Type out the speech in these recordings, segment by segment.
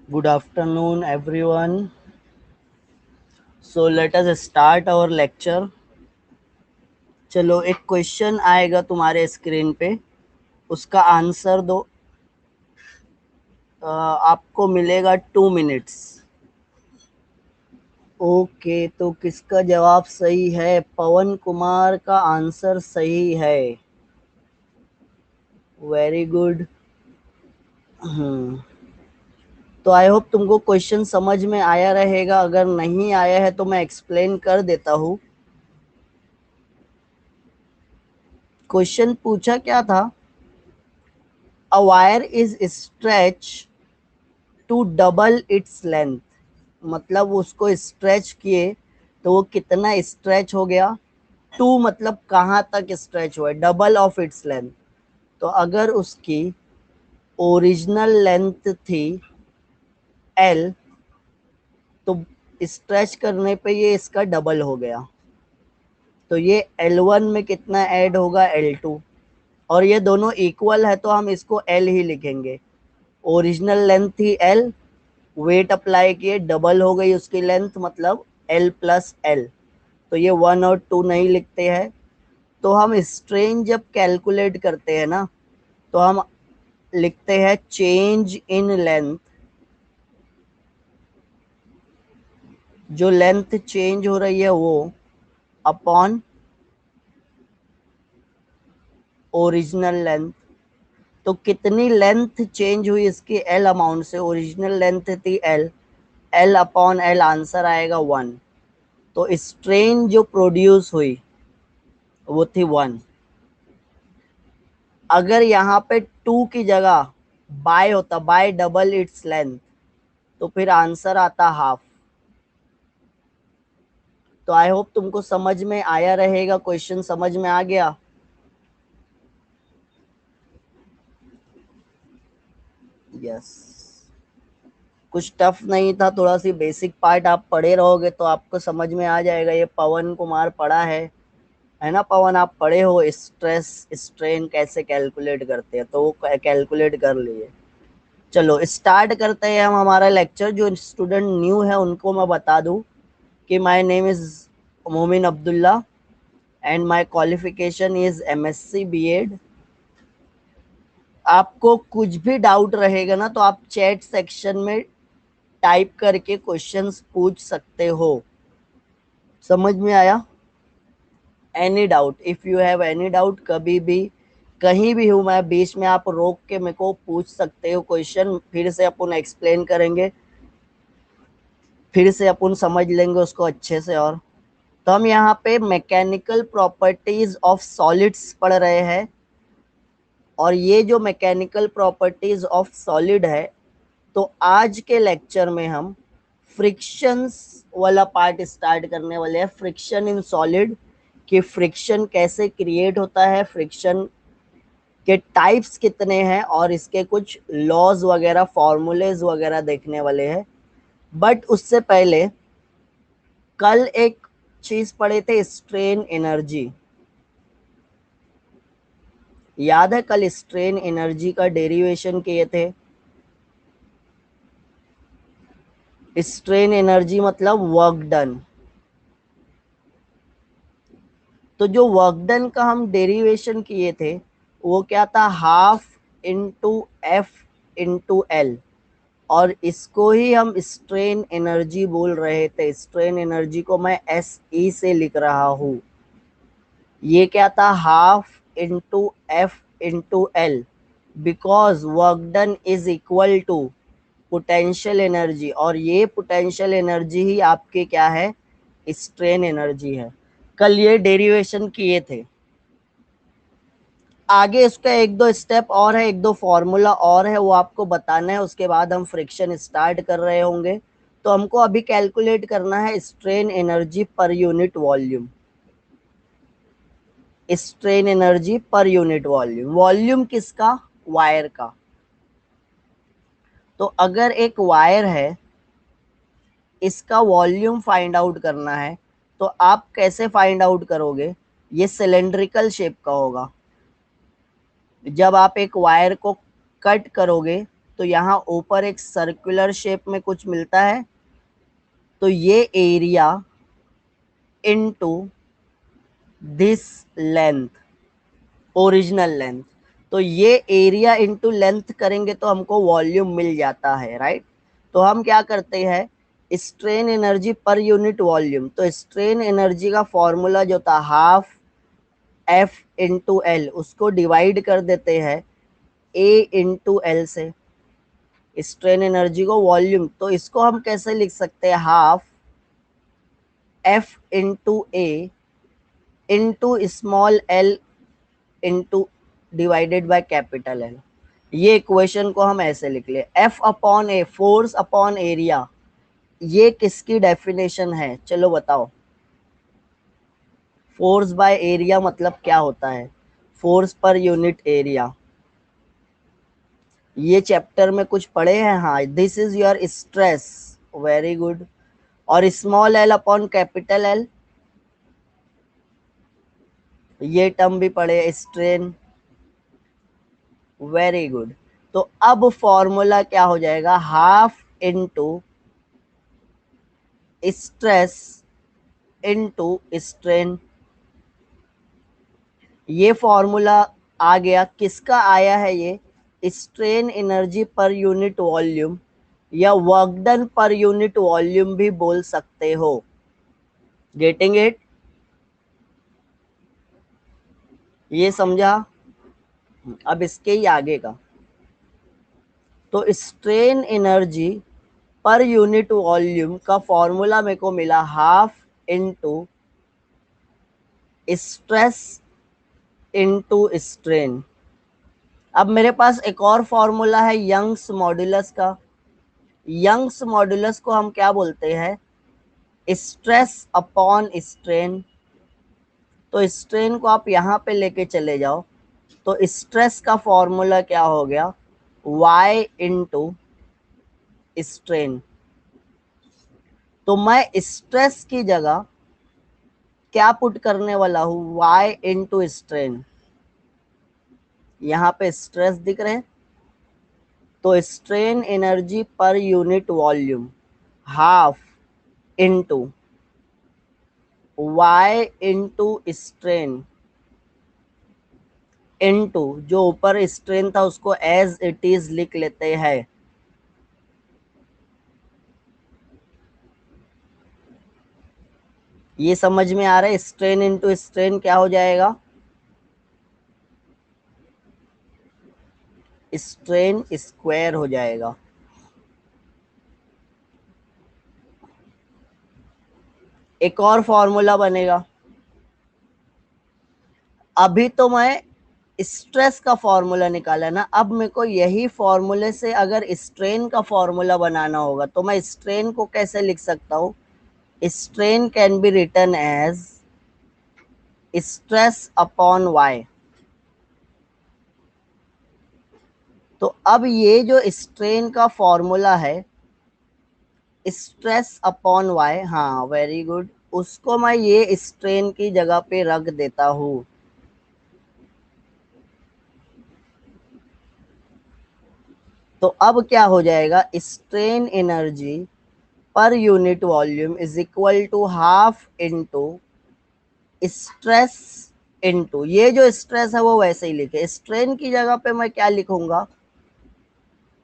Good afternoon, everyone. So let us start our lecture. चलो एक question आएगा तुम्हारे स्क्रीन पे, उसका आंसर दो। आपको मिलेगा 2 मिनट्स। ओके, तो किसका जवाब सही है? पवन कुमार का आंसर सही है। Very good. तो आई होप तुमको क्वेश्चन समझ में आया रहेगा। अगर नहीं आया है तो मैं एक्सप्लेन कर देता हूँ। क्वेश्चन पूछा क्या था? A wire is stretch to double its length. मतलब उसको स्ट्रेच किए तो वो कितना स्ट्रेच हो गया? टू मतलब कहाँ तक स्ट्रेच हुआ? Double of its length. तो अगर उसकी ओरिजिनल लेंथ थी एल, तो स्ट्रेच करने पे ये इसका डबल हो गया। तो ये L1 में कितना ऐड होगा? L2। और ये दोनों इक्वल है तो हम इसको L ही लिखेंगे। ओरिजिनल लेंथ थी L, वेट अप्लाई किए, डबल हो गई उसकी लेंथ, मतलब L+L। तो ये 1 और 2 नहीं लिखते हैं। तो हम स्ट्रेन जब कैलकुलेट करते हैं ना, तो हम लिखते हैं चेंज इन लेंथ। जो लेंथ चेंज हो रही है वो अपॉन ओरिजिनल लेंथ। तो कितनी लेंथ चेंज हुई इसकी? एल अमाउंट से। ओरिजिनल लेंथ थी L, L upon L, answer आएगा 1। तो स्ट्रेन जो प्रोड्यूस हुई वो थी 1। अगर यहाँ पे 2 की जगह बाय होता, बाय डबल इट्स लेंथ, तो फिर आंसर आता हाफ। तो आई होप तुमको समझ में आया रहेगा। क्वेश्चन समझ में आ गया? यस। कुछ टफ नहीं था, थोड़ा सी बेसिक पार्ट आप पढ़े रहोगे तो आपको समझ में आ जाएगा। ये पवन कुमार पढ़ा है ना पवन? आप पढ़े हो स्ट्रेस स्ट्रेन कैसे कैलकुलेट करते हैं, तो वो कैलकुलेट कर लिए। चलो स्टार्ट करते हैं हम हमारा लेक्चर। जो स्टूडेंट न्यू है उनको मैं बता दूं कि माय नेम इज मोमिन Abdullah and my qualification is MSc B.Ed। आपको कुछ भी डाउट रहेगा ना, तो आप चैट सेक्शन में टाइप करके क्वेश्चंस पूछ सकते हो। समझ में आया? Any doubt, if you have any doubt, कभी भी कहीं भी हूँ मैं, बीच में आप रोक के मेरे को पूछ सकते हो क्वेश्चन। फिर से अपन एक्सप्लेन करेंगे, फिर से अपन समझ लेंगे उसको अच्छे से। और तो हम यहाँ पे मैकेनिकल प्रॉपर्टीज ऑफ सॉलिड्स पढ़ रहे हैं। और ये जो मैकेनिकल प्रॉपर्टीज ऑफ सॉलिड है, तो आज के लेक्चर में हम फ्रिक्शंस वाला पार्ट स्टार्ट करने वाले हैं। फ्रिक्शन इन सॉलिड, कि फ्रिक्शन कैसे क्रिएट होता है, फ्रिक्शन के टाइप्स कितने हैं, और इसके कुछ लॉज वगैरह, फॉर्मूलेज वगैरह देखने वाले हैं। बट उससे पहले कल एक चीज पढ़े थे, स्ट्रेन एनर्जी। याद है कल स्ट्रेन एनर्जी का डेरिवेशन किए थे? स्ट्रेन एनर्जी मतलब वर्क डन। तो जो वर्क डन का हम डेरिवेशन किए थे वो क्या था? Half into F into L. और इसको ही हम स्ट्रेन एनर्जी बोल रहे थे। स्ट्रेन एनर्जी को मैं SE से लिख रहा हूं। ये क्या था? Half into F into L, because work done is equal to potential energy. और ये पोटेंशियल एनर्जी ही आपके क्या है? स्ट्रेन एनर्जी है। कल ये डेरिवेशन किए थे। आगे इसका एक दो स्टेप और है, एक दो फॉर्मूला और है, वो आपको बताना है। उसके बाद हम फ्रिक्शन स्टार्ट कर रहे होंगे। तो हमको अभी कैलकुलेट करना है स्ट्रेन एनर्जी पर यूनिट वॉल्यूम। स्ट्रेन एनर्जी पर यूनिट वॉल्यूम। वॉल्यूम किसका? वायर का। तो अगर एक वायर है, इसका वॉल्यूम फाइंड आउट करना है, तो आप कैसे फाइंड आउट करोगे? ये सिलेंड्रिकल शेप का होगा। जब आप एक वायर को कट करोगे तो यहाँ ऊपर एक सर्कुलर शेप में कुछ मिलता है, तो ये area into this length, original length, तो ये एरिया इनटू लेंथ करेंगे तो हमको वॉल्यूम मिल जाता है, राइट। तो हम क्या करते हैं, स्ट्रेन एनर्जी पर यूनिट वॉल्यूम, तो स्ट्रेन एनर्जी का फॉर्मूला जो था हाफ एफ इंटू एल, उसको डिवाइड कर देते हैं ए इंटू एल से, स्ट्रेन एनर्जी को वॉल्यूम, तो इसको हम कैसे लिख सकते हैं, half F into A into small L into divided by capital L. ये इक्वेशन को हम ऐसे लिख ले, F upon a force upon area, ये किसकी डेफिनेशन है, चलो बताओ। फोर्स बाय एरिया मतलब क्या होता है, फोर्स पर यूनिट एरिया, ये चैप्टर में कुछ पढ़े हैं, हाँ, this is your stress, very good. और small L upon capital L, ये टर्म भी पढ़े, स्ट्रेन, वेरी गुड। तो अब फॉर्मूला क्या हो जाएगा, half into stress into strain, ये फॉर्मूला आ गया, किसका आया है ये, स्ट्रेन एनर्जी पर यूनिट वॉल्यूम या वर्क डन पर यूनिट वॉल्यूम भी बोल सकते हो, गेटिंग इट, ये समझा। अब इसके ही आगे का, तो स्ट्रेन एनर्जी पर यूनिट वॉल्यूम का फॉर्मूला मेरे को मिला half into stress into strain. अब मेरे पास एक और फॉर्मूला है यंग्स मॉड्यूलस का, यंग्स मॉड्यूलस को हम क्या बोलते हैं, स्ट्रेस अपॉन स्ट्रेन, तो स्ट्रेन को आप यहाँ पे लेके चले जाओ, तो स्ट्रेस का फॉर्मूला क्या हो गया, y इंटू स्ट्रेन, तो मैं स्ट्रेस की जगह क्या पुट करने वाला हूँ, y इंटू स्ट्रेन, यहाँ पे स्ट्रेस दिख रहे हैं, तो स्ट्रेन एनर्जी पर unit volume half into y into strain into जो ऊपर स्ट्रेन था उसको एज इट इज लिख लेते हैं, ये समझ में आ रहा है, स्ट्रेन इनटू स्ट्रेन क्या हो जाएगा, स्ट्रेन स्क्वायर हो जाएगा। एक और फॉर्मूला बनेगा, अभी तो मैं स्ट्रेस का फॉर्मूला निकाला ना, अब मेरे को यही फॉर्मूले से अगर स्ट्रेन का फॉर्मूला बनाना होगा तो मैं स्ट्रेन को कैसे लिख सकता हूँ, strain can be written as stress upon Y. तो अब ये जो स्ट्रेन का फॉर्मूला है स्ट्रेस अपॉन वाई, हाँ वेरी गुड, उसको मैं ये स्ट्रेन की जगह पे रख देता हूँ, तो अब क्या हो जाएगा, स्ट्रेन एनर्जी पर unit volume is equal to half into stress into, ये जो स्ट्रेस है वो वैसे ही लिखे, स्ट्रेन की जगह पे मैं क्या लिखूंगा,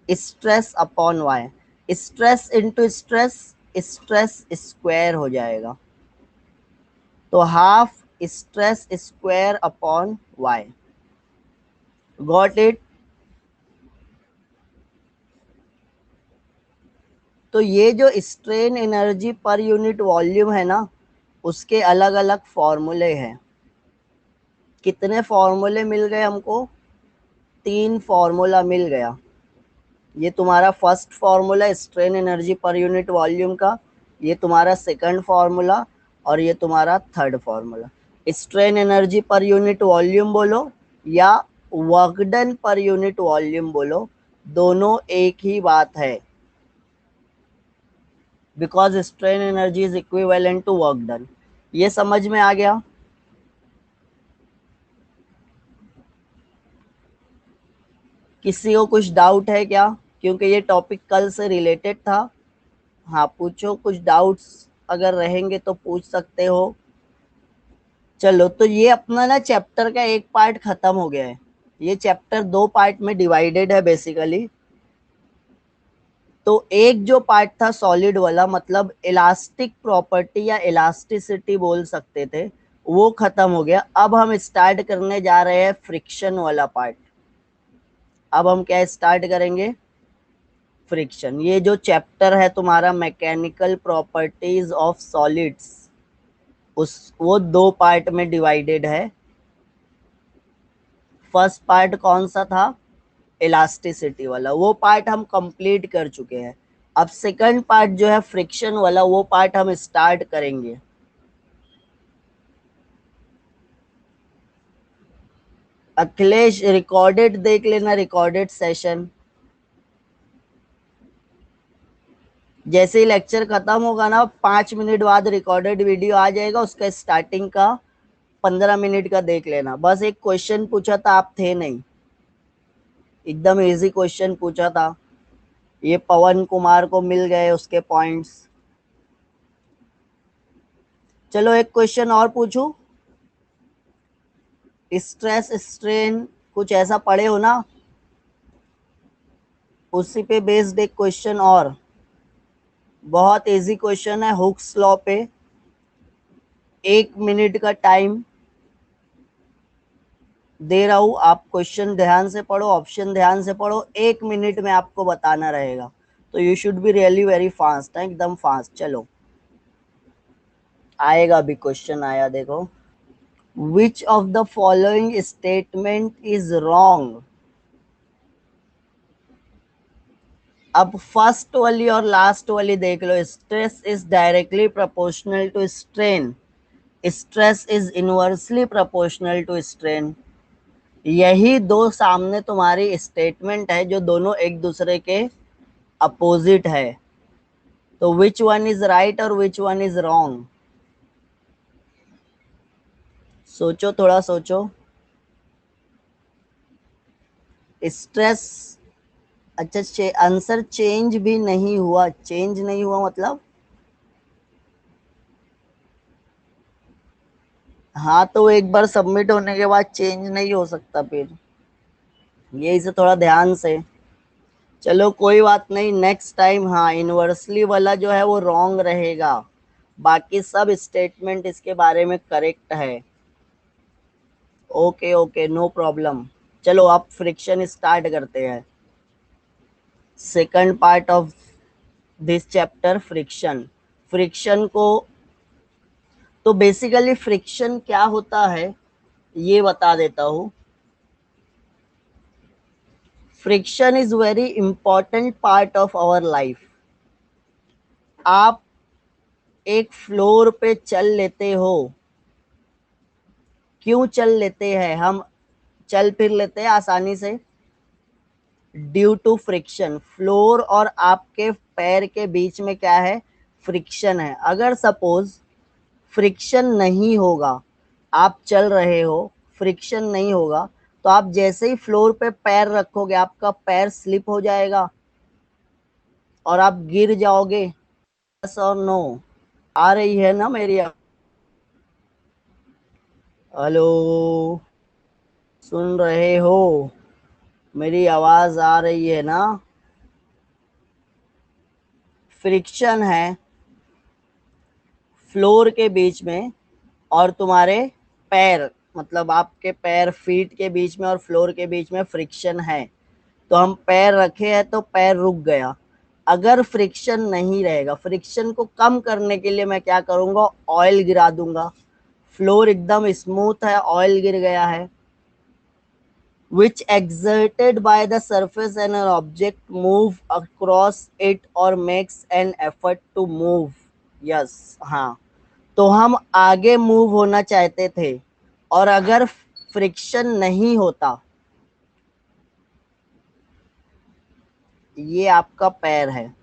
stress upon Y, stress into stress, stress square हो जाएगा, तो half stress square upon Y, got it. तो ये जो स्ट्रेन एनर्जी पर यूनिट वॉल्यूम है ना, उसके अलग अलग फॉर्मूले हैं, कितने फॉर्मूले मिल गए हमको, 3 फॉर्मूला मिल गया, ये तुम्हारा फर्स्ट फॉर्मूला स्ट्रेन एनर्जी पर यूनिट वॉल्यूम का, ये तुम्हारा सेकंड फॉर्मूला, और ये तुम्हारा थर्ड फॉर्मूला। स्ट्रेन एनर्जी पर यूनिट वॉल्यूम बोलो या वर्क डन पर यूनिट वॉल्यूम बोलो, दोनों एक ही बात है, because strain energy is equivalent to work done. ये समझ में आ गया, किसी को कुछ डाउट है क्या, क्योंकि ये टॉपिक कल से रिलेटेड था। हाँ पूछो, कुछ डाउट्स अगर रहेंगे तो पूछ सकते हो। चलो, तो ये अपना ना चैप्टर का एक पार्ट खत्म हो गया है। ये चैप्टर दो पार्ट में डिवाइडेड है बेसिकली। तो एक जो पार्ट था सॉलिड वाला, मतलब इलास्टिक प्रॉपर्टी या इलास्टिसिटी बोल सकते थे, वो खत्म हो गया। अब हम स्टार्ट करने जा रहे हैं फ्रिक्शन वाला पार्ट। अब हम क्या स्टार्ट करेंगे? फ्रिक्शन। ये जो चैप्टर है तुम्हारा मैकेनिकल प्रॉपर्टीज ऑफ सॉलिड्स, उस वो दो पार्ट में डिवाइडेड है। फर्स्ट पार्ट कौन सा था? इलास्टिसिटी वाला, वो पार्ट हम कंप्लीट कर चुके हैं। अब सेकंड पार्ट जो है फ्रिक्शन वाला, वो पार्ट हम स्टार्ट करेंगे। अखिलेश रिकॉर्डेड देख लेना, रिकॉर्डेड सेशन। जैसे ही लेक्चर खत्म होगा ना, 5 मिनट बाद रिकॉर्डेड वीडियो आ जाएगा, उसका स्टार्टिंग का 15 मिनट का देख लेना। बस एक क्वेश्चन पूछा था, आप थे नहीं, एकदम इजी क्वेश्चन पूछा था। ये पवन कुमार को मिल गए उसके पॉइंट्स। चलो एक क्वेश्चन और पूछूं। स्ट्रेस स्ट्रेन कुछ ऐसा पढ़े हो ना, उसी पे बेस्ड एक क्वेश्चन और। बहुत इजी क्वेश्चन है, हुक्स लॉ पे। 1 मिनट का टाइम दे रहा हूं, आप क्वेश्चन ध्यान से पढ़ो, ऑप्शन ध्यान से पढ़ो, 1 मिनट में आपको बताना रहेगा। तो you should be really very fast है, एकदम फास्ट। चलो आएगा, अभी क्वेश्चन आया देखो। Which of the following statement is wrong? अब फर्स्ट वाली और लास्ट वाली देख लो। Stress is directly proportional to strain, stress is inversely proportional to strain. यही दो सामने तुम्हारी स्टेटमेंट है जो दोनों एक दूसरे के अपोजिट है। तो विच वन इज राइट और विच वन इज रॉन्ग? सोचो, थोड़ा सोचो। स्ट्रेस, अच्छा आंसर चेंज भी नहीं हुआ। चेंज नहीं हुआ मतलब? हाँ, तो एक बार सबमिट होने के बाद चेंज नहीं हो सकता फिर। ये इसे थोड़ा ध्यान से। चलो कोई बात नहीं, नेक्स्ट टाइम हाँ इनवर्सली वाला जो है वो रॉन्ग रहेगा, बाकी सब स्टेटमेंट इसके बारे में करेक्ट है। Okay okay, no problem. चलो अब फ्रिक्शन स्टार्ट करते हैं। Second part of this chapter friction. Friction को, तो बेसिकली फ्रिक्शन क्या होता है ये बता देता हूँ। Friction is very important part of our life. आप एक फ्लोर पे चल लेते हो, क्यों चल लेते हैं हम? चल फिर लेते हैं आसानी से, ड्यू टू फ्रिक्शन। फ्लोर और आपके पैर के बीच में क्या है? फ्रिक्शन है। अगर सपोज फ्रिक्शन नहीं होगा, आप चल रहे हो, फ्रिक्शन नहीं होगा, तो आप जैसे ही फ्लोर पे पैर रखोगे आपका पैर स्लिप हो जाएगा और आप गिर जाओगे। यस और नो? आ रही है ना मेरी? हेलो, सुन रहे हो? मेरी आवाज आ रही है ना? फ्रिक्शन है फ्लोर के बीच में और तुम्हारे पैर, मतलब आपके पैर फीट के बीच में और फ्लोर के बीच में फ्रिक्शन है। तो हम पैर रखे हैं तो पैर रुक गया। अगर फ्रिक्शन नहीं रहेगा, फ्रिक्शन को कम करने के लिए मैं क्या करूंगा? ऑयल गिरा दूंगा। फ्लोर एकदम स्मूथ है, ऑयल गिर गया है। which exerted by the surface and an object move across it or makes an effort to move. yes, हाँ, तो हम आगे मूव होना चाहते थे और अगर फ्रिक्शन नहीं होता, ये आपका पैर है,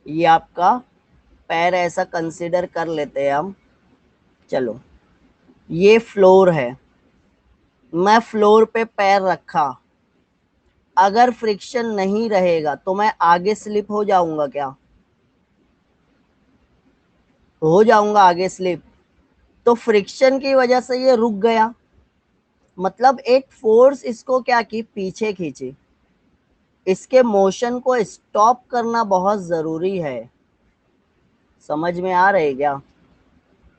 ये आपका पैर, ऐसा कंसीडर कर लेते हैं हम। चलो, ये फ्लोर है, मैं फ्लोर पे पैर रखा, अगर फ्रिक्शन नहीं रहेगा तो मैं आगे स्लिप हो जाऊंगा क्या? हो जाऊंगा आगे स्लिप। तो फ्रिक्शन की वजह से ये रुक गया, मतलब एक फोर्स इसको क्या की, पीछे खींची। इसके मोशन को स्टॉप करना बहुत जरूरी है। समझ में आ रही है क्या?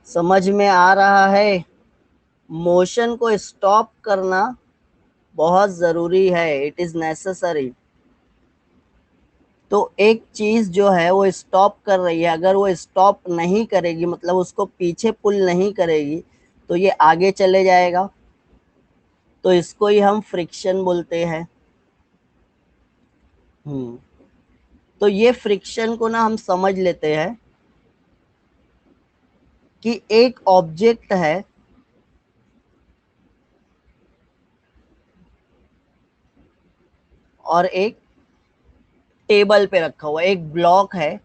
समझ में आ रहा है? मोशन को स्टॉप करना बहुत जरूरी है, इट इज नेसेसरी। तो एक चीज जो है वो स्टॉप कर रही है, अगर वो स्टॉप नहीं करेगी, मतलब उसको पीछे पुल नहीं करेगी, तो ये आगे चले जाएगा। तो इसको ही हम फ्रिक्शन बोलते हैं। हम्म। तो ये फ्रिक्शन को ना हम समझ लेते हैं कि एक ऑब्जेक्ट है, और एक टेबल पे रखा हुआ एक ब्लॉक है,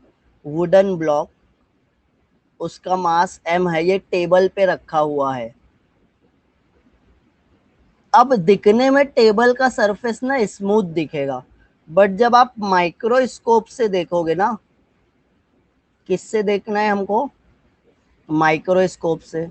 वुडन ब्लॉक, उसका मास m है, ये टेबल पे रखा हुआ है। अब दिखने में टेबल का सरफेस ना स्मूथ दिखेगा, बट जब आप माइक्रोस्कोप से देखोगे ना, किससे देखना है हमको? माइक्रोस्कोप से।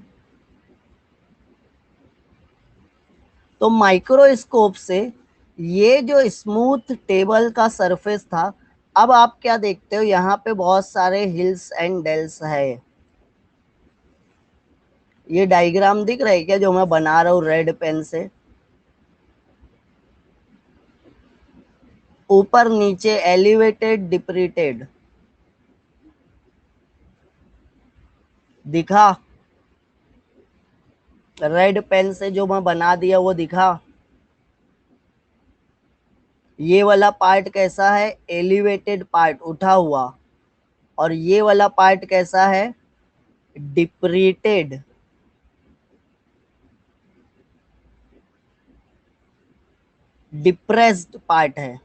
तो माइक्रोस्कोप से ये जो स्मूथ टेबल का सरफेस था, अब आप क्या देखते हो, यहाँ पे बहुत सारे हिल्स एंड डेल्स है। ये डायग्राम दिख रहा है क्या जो मैं बना रहा हूँ रेड पेन से? ऊपर नीचे, एलिवेटेड, डिप्रीटेड, दिखा? रेड पेन से जो मैं बना दिया वो दिखा? ये वाला पार्ट कैसा है? एलिवेटेड पार्ट, उठा हुआ। और ये वाला पार्ट कैसा है? डिप्रीटेड, डिप्रेस्ड पार्ट है।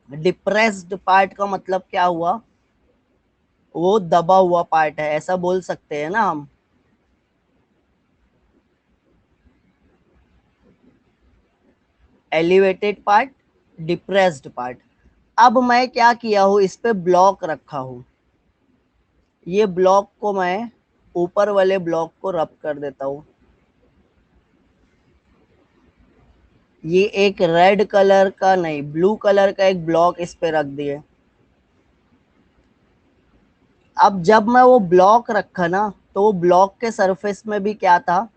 डिप्रेस्ड पार्ट का मतलब क्या हुआ? वो दबा हुआ पार्ट है, ऐसा बोल सकते हैं ना हम। Elevated part, depressed part. अब मैं क्या किया हूं, इस पे ब्लॉक रखा हूं। ये ब्लॉक को मैं ऊपर वाले ब्लॉक को रब कर देता हूं। ये एक रेड कलर का नहीं, ब्लू कलर का एक ब्लॉक इस पे रख दिए। अब जब मैं वो ब्लॉक रखा ना, तो वो ब्लॉक के सरफेस में भी क्या था?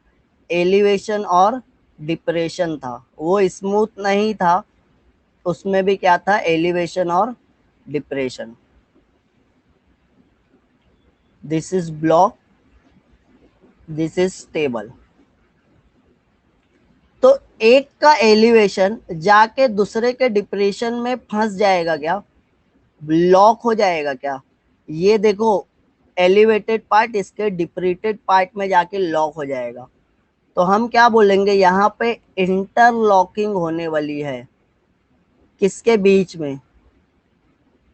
एलिवेशन और डिप्रेशन था। वो स्मूथ नहीं था, उसमें भी क्या था? एलिवेशन और depression. This is block, this is stable. तो एक का एलिवेशन जाके दूसरे के डिप्रेशन में फंस जाएगा क्या? लॉक हो जाएगा क्या? ये देखो, एलिवेटेड पार्ट इसके डिप्रीटेड पार्ट में जाके लॉक हो जाएगा। तो हम क्या बोलेंगे, यहाँ पे इंटरलॉकिंग होने वाली है। किसके बीच में?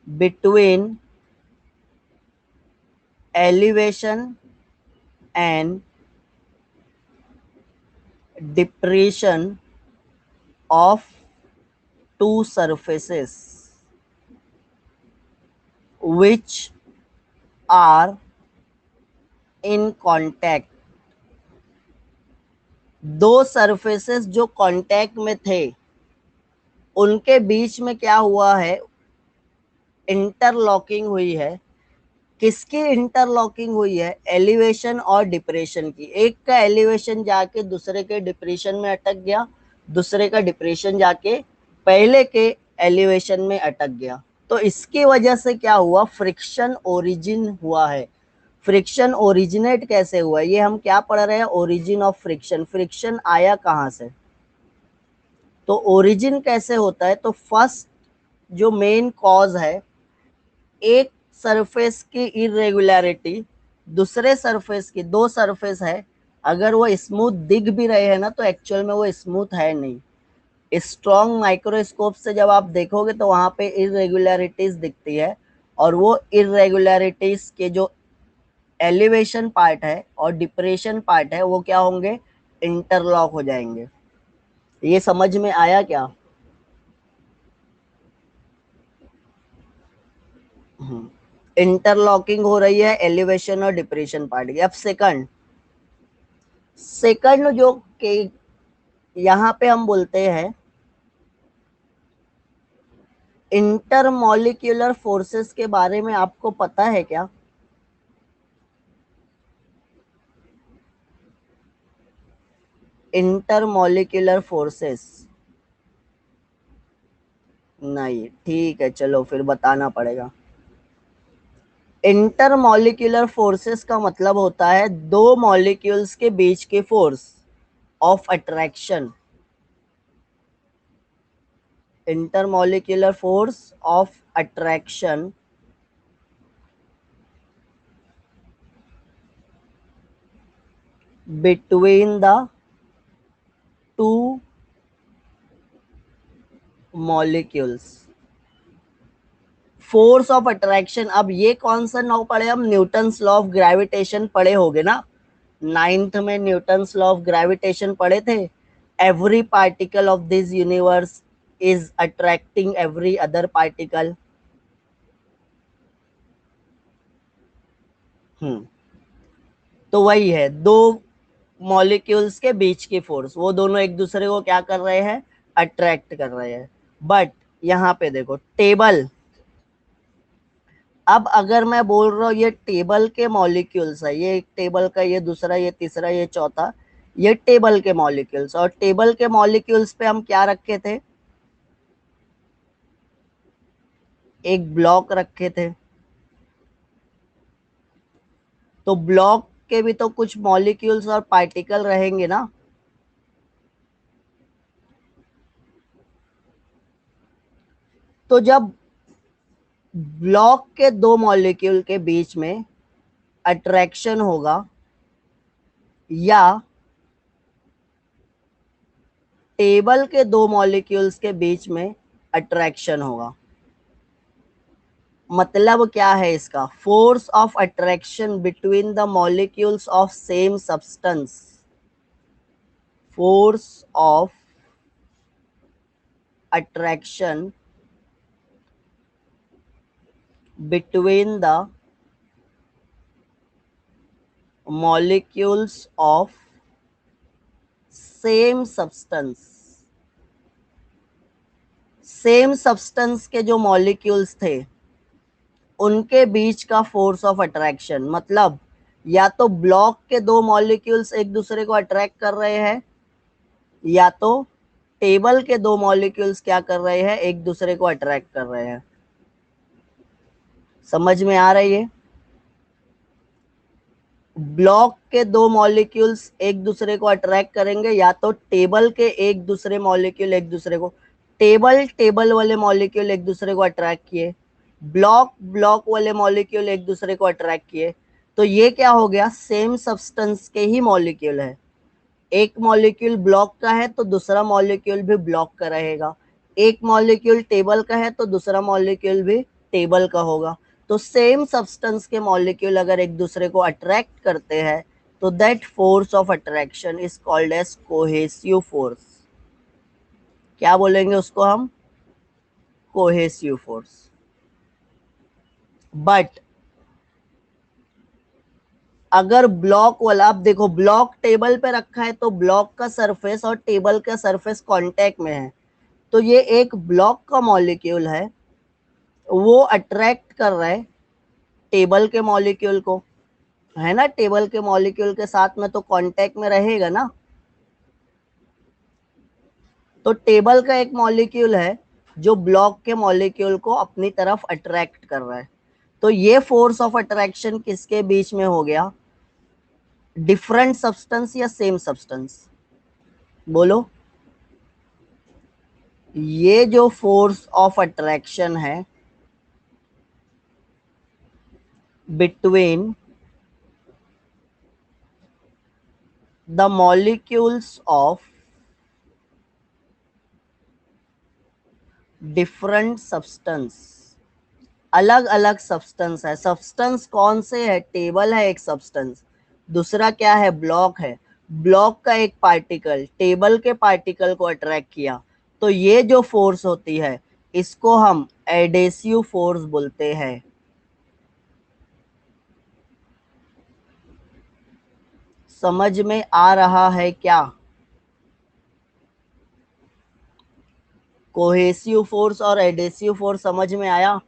Between elevation and depression of two surfaces which are in contact। दो सरफेसेस जो कांटेक्ट में थे, उनके बीच में क्या हुआ है? इंटरलॉकिंग हुई है। किसकी इंटरलॉकिंग हुई है? एलिवेशन और डिप्रेशन की। एक का एलिवेशन जाके दूसरे के डिप्रेशन में अटक गया, दूसरे का डिप्रेशन जाके पहले के एलिवेशन में अटक गया। तो इसकी वजह से क्या हुआ? फ्रिक्शन ओरिजिन हुआ है। फ्रिक्शन ओरिजिनेट कैसे हुआ? ये हम क्या पढ़ रहे हैं? Origin of friction. फ्रिक्शन आया कहाँ से? तो ओरिजिन कैसे होता है? तो फर्स्ट जो मेन कॉज है, एक सरफेस की इरेगुलरिटी दूसरे सरफेस की, दो सरफेस है, अगर वो स्मूथ दिख भी रहे हैं ना, तो एक्चुअल में वो स्मूथ है नहीं। स्ट्रॉन्ग माइक्रोस्कोप से जब आप देखोगे तो वहां पे इरेगुलरिटीज दिखती है, और वो इरेगुलरिटीज के जो एलिवेशन पार्ट है और डिप्रेशन पार्ट है, वो क्या होंगे? इंटरलॉक हो जाएंगे। ये समझ में आया क्या? इंटरलॉकिंग हो रही है एलिवेशन और डिप्रेशन पार्ट की। अब सेकंड जो के यहां पे हम बोलते हैं इंटरमॉलिक्यूलर फोर्सेस के बारे में आपको पता है क्या? इंटरमॉलिक्यूलर फोर्सेस नहीं, ठीक है चलो फिर बताना पड़ेगा। इंटरमॉलिक्यूलर फोर्सेस का मतलब होता है दो मॉलिक्यूल्स के बीच की force of attraction. Intermolecular force of attraction between the two molecules. Force of attraction, अब ये कौन सा लॉ पढ़े हम? न्यूटन्स लॉ ऑफ ग्रेविटेशन पढ़े होगे ना, नाइन्थ में न्यूटन्स लॉ ऑफ ग्रेविटेशन पढ़े थे। Every particle of this universe is attracting every other particle. तो वही है दो मॉलिक्यूल्स के बीच की फोर्स, वो दोनों एक दूसरे को क्या कर रहे हैं? अट्रैक्ट कर रहे हैं। बट यहाँ पे देखो टेबल, अब अगर मैं बोल रहा हूँ ये टेबल के मॉलिक्यूल्स है, ये एक टेबल का, ये दूसरा, ये तीसरा, ये चौथा, ये टेबल के मॉलिक्यूल्स, और टेबल के मॉलिक्यूल्स पे हम क्या रखे थे? एक ब्लॉक रखे थे। तो ब्लॉक के भी तो कुछ मॉलिक्यूल्स और पार्टिकल रहेंगे ना। तो जब ब्लॉक के दो मॉलिक्यूल के बीच में अट्रैक्शन होगा या टेबल के दो मॉलिक्यूल्स के बीच में अट्रैक्शन होगा, मतलब क्या है इसका? Force of attraction between the molecules of same substance. Force of attraction between the molecules of same substance. Same substance के जो मॉलिक्यूल्स थे उनके बीच का फोर्स ऑफ अट्रैक्शन, मतलब या तो ब्लॉक के दो मॉलिक्यूल्स एक दूसरे को अट्रैक्ट कर रहे हैं या तो टेबल के दो मॉलिक्यूल्स क्या कर रहे हैं? एक दूसरे को अट्रैक्ट कर रहे हैं। समझ में आ रही है? ब्लॉक के दो मॉलिक्यूल्स एक दूसरे को अट्रैक्ट करेंगे या तो टेबल के एक दूसरे मॉलिक्यूल एक दूसरे को, टेबल वाले मॉलिक्यूल एक दूसरे को अट्रैक्ट किए, ब्लॉक वाले मॉलिक्यूल एक दूसरे को अट्रैक्ट किए। तो ये क्या हो गया? सेम सब्सटेंस के ही मॉलिक्यूल है। एक मॉलिक्यूल ब्लॉक का है तो दूसरा मॉलिक्यूल भी ब्लॉक का रहेगा, एक मॉलिक्यूल टेबल का है तो दूसरा मॉलिक्यूल भी टेबल का होगा। तो सेम सब्सटेंस के मॉलिक्यूल अगर एक दूसरे को अट्रैक्ट करते हैं तो that force of attraction is called as cohesive force. क्या बोलेंगे उसको हम? Cohesive force. बट अगर ब्लॉक वाला, आप देखो ब्लॉक टेबल पे रखा है तो ब्लॉक का सरफेस और टेबल का सरफेस कांटेक्ट में है, तो ये एक ब्लॉक का मॉलिक्यूल है, वो अट्रैक्ट कर रहा है टेबल के मॉलिक्यूल को, है ना? टेबल के मॉलिक्यूल के साथ में तो कांटेक्ट में रहेगा ना। तो टेबल का एक मॉलिक्यूल है जो ब्लॉक के मॉलिक्यूल को अपनी तरफ अट्रैक्ट कर रहा है। तो ये फोर्स ऑफ अट्रैक्शन किसके बीच में हो गया? डिफरेंट सब्सटेंस या सेम सब्सटेंस? बोलो। ये जो फोर्स ऑफ अट्रैक्शन है between the molecules of different substance, अलग अलग सब्सटेंस है। सब्सटेंस कौन से है? टेबल है एक सब्सटेंस, दूसरा क्या है? ब्लॉक है। ब्लॉक का एक पार्टिकल टेबल के पार्टिकल को अट्रैक्ट किया, तो ये जो फोर्स होती है इसको हम एडेसिव फोर्स बोलते हैं। समझ में आ रहा है क्या? कोहेसिव फोर्स और एडेसिव फोर्स समझ में आया?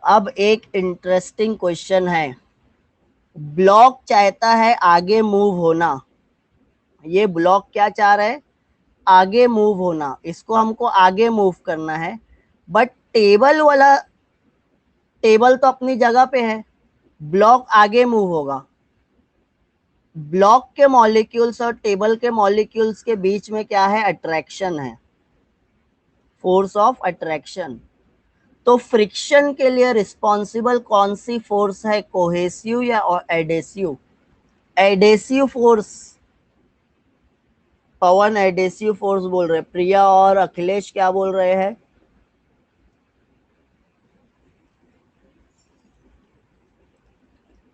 अब एक इंटरेस्टिंग क्वेश्चन है। ब्लॉक चाहता है आगे मूव होना। ये ब्लॉक क्या चाह रहा है? आगे मूव होना। इसको हमको आगे मूव करना है, बट टेबल तो अपनी जगह पे है, ब्लॉक आगे मूव होगा। ब्लॉक के मॉलिक्यूल्स और टेबल के मॉलिक्यूल्स के बीच में क्या है? अट्रैक्शन है, फोर्स ऑफ अट्रैक्शन। तो फ्रिक्शन के लिए रिस्पॉन्सिबल कौन सी फोर्स है? कोहेसिव या adhesive? Adhesive force. Pavan adhesive force बोल रहे, प्रिया और अखिलेश क्या बोल रहे हैं?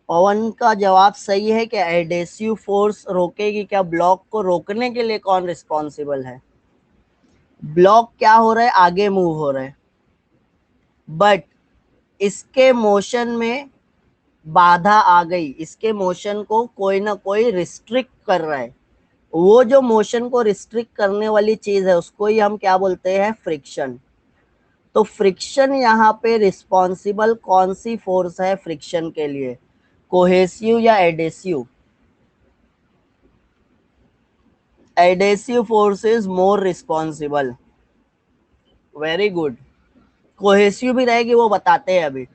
पवन का जवाब सही है कि एडेसिव फोर्स रोकेगी। क्या ब्लॉक को रोकने के लिए कौन रिस्पॉन्सिबल है? ब्लॉक क्या हो रहा है? आगे मूव हो रहा है, बट इसके मोशन में बाधा आ गई। इसके मोशन को कोई ना कोई रिस्ट्रिक्ट कर रहा है। वो जो मोशन को रिस्ट्रिक्ट करने वाली चीज है उसको ही हम क्या बोलते हैं? फ्रिक्शन। तो फ्रिक्शन यहाँ पे रिस्पॉन्सिबल कौन सी फोर्स है फ्रिक्शन के लिए? कोहेसिव या adhesive? Adhesive force is more responsible. Very good. Cohesive भी रहेगी, वो बताते हैं अभी।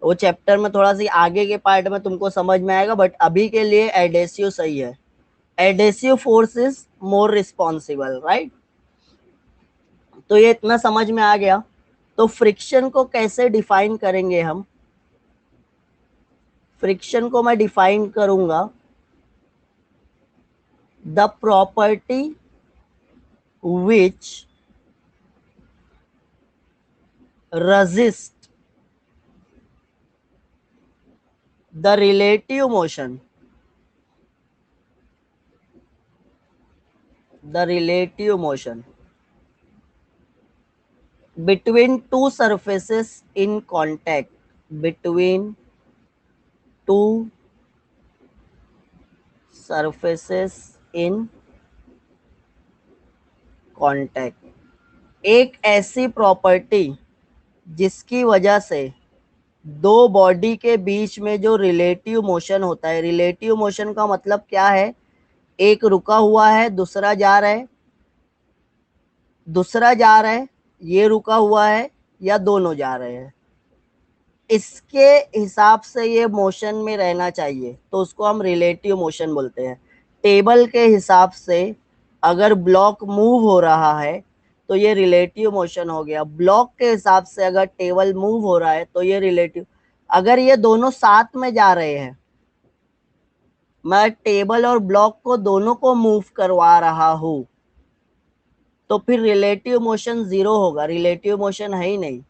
वो चैप्टर में थोड़ा सी आगे के पार्ट में तुमको समझ में आएगा, बट अभी के लिए एडेसिव सही है। Adhesive force is more responsible, right? तो ये इतना समझ में आ गया। तो फ्रिक्शन को कैसे डिफाइन करेंगे हम? फ्रिक्शन को मैं डिफाइन करूंगा, the property which resist the relative motion, between two surfaces in contact, between two surfaces in contact। एक ऐसी प्रॉपर्टी जिसकी वजह से दो बॉडी के बीच में जो रिलेटिव मोशन होता है, रिलेटिव मोशन का मतलब क्या है? एक रुका हुआ है, दूसरा जा रहा है, दूसरा जा रहा है, ये रुका हुआ है, या दोनों जा रहे हैं, इसके हिसाब से ये मोशन में रहना चाहिए, तो उसको हम रिलेटिव मोशन बोलते हैं। टेबल के हिसाब से अगर ब्लॉक मूव हो रहा है तो ये रिलेटिव मोशन हो गया। ब्लॉक के हिसाब से अगर टेबल मूव हो रहा है तो ये रिलेटिव। अगर ये दोनों साथ में जा रहे हैं, मैं टेबल और ब्लॉक को दोनों को मूव करवा रहा हूं, तो फिर रिलेटिव मोशन जीरो होगा। रिलेटिव मोशन है ही नहीं।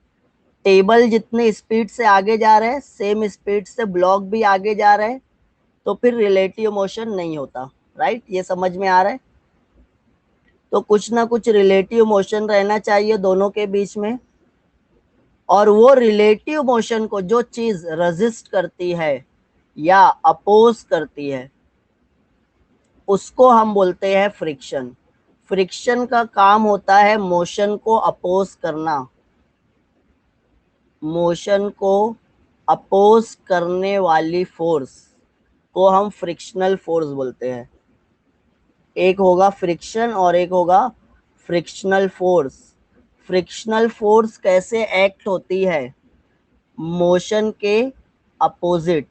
टेबल जितने स्पीड से आगे जा रहे हैं, सेम स्पीड से ब्लॉक भी आगे जा रहे हैं, तो फिर रिलेटिव मोशन नहीं होता, राइट? ये समझ में आ रहा है? तो कुछ ना कुछ रिलेटिव मोशन रहना चाहिए दोनों के बीच में, और वो रिलेटिव मोशन को जो चीज रेजिस्ट करती है या अपोज करती है उसको हम बोलते हैं फ्रिक्शन। फ्रिक्शन का काम होता है मोशन को अपोज करना। मोशन को अपोज करने वाली फोर्स को हम फ्रिक्शनल फोर्स बोलते हैं। एक होगा फ्रिक्शन और एक होगा फ्रिक्शनल फोर्स। फ्रिक्शनल फोर्स कैसे एक्ट होती है? मोशन के अपोजिट।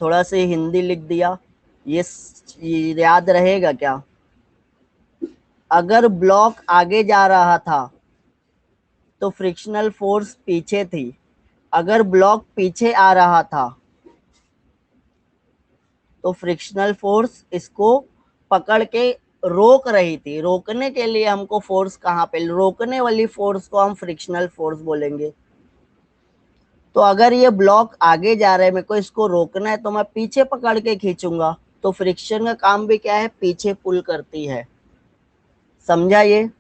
थोड़ा से हिंदी लिख दिया, ये याद रहेगा क्या? अगर ब्लॉक आगे जा रहा था तो फ्रिक्शनल फोर्स पीछे थी। अगर ब्लॉक पीछे आ रहा था तो फ्रिक्शनल फोर्स इसको पकड़ के रोक रही थी। रोकने के लिए हमको फोर्स कहाँ पे? रोकने वाली फोर्स को हम फ्रिक्शनल फोर्स बोलेंगे। तो अगर ये ब्लॉक आगे जा रहा है, मेरे को इसको रोकना है, तो मैं पीछे पकड़ के खींचूंगा। तो फ्रिक्शन का काम भी क्या है? पीछे पुल करती है। समझा ये?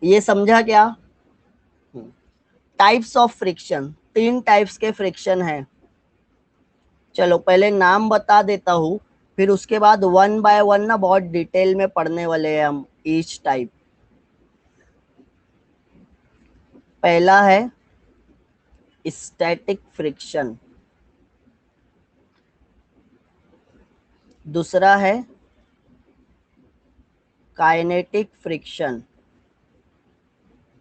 ये समझा क्या? टाइप्स ऑफ फ्रिक्शन, 3 टाइप्स के फ्रिक्शन है। चलो पहले नाम बता देता हूँ, फिर उसके बाद वन बाय वन ना बहुत डिटेल में पढ़ने वाले हैं हम ईच टाइप। पहला है स्टैटिक फ्रिक्शन, दूसरा है काइनेटिक फ्रिक्शन,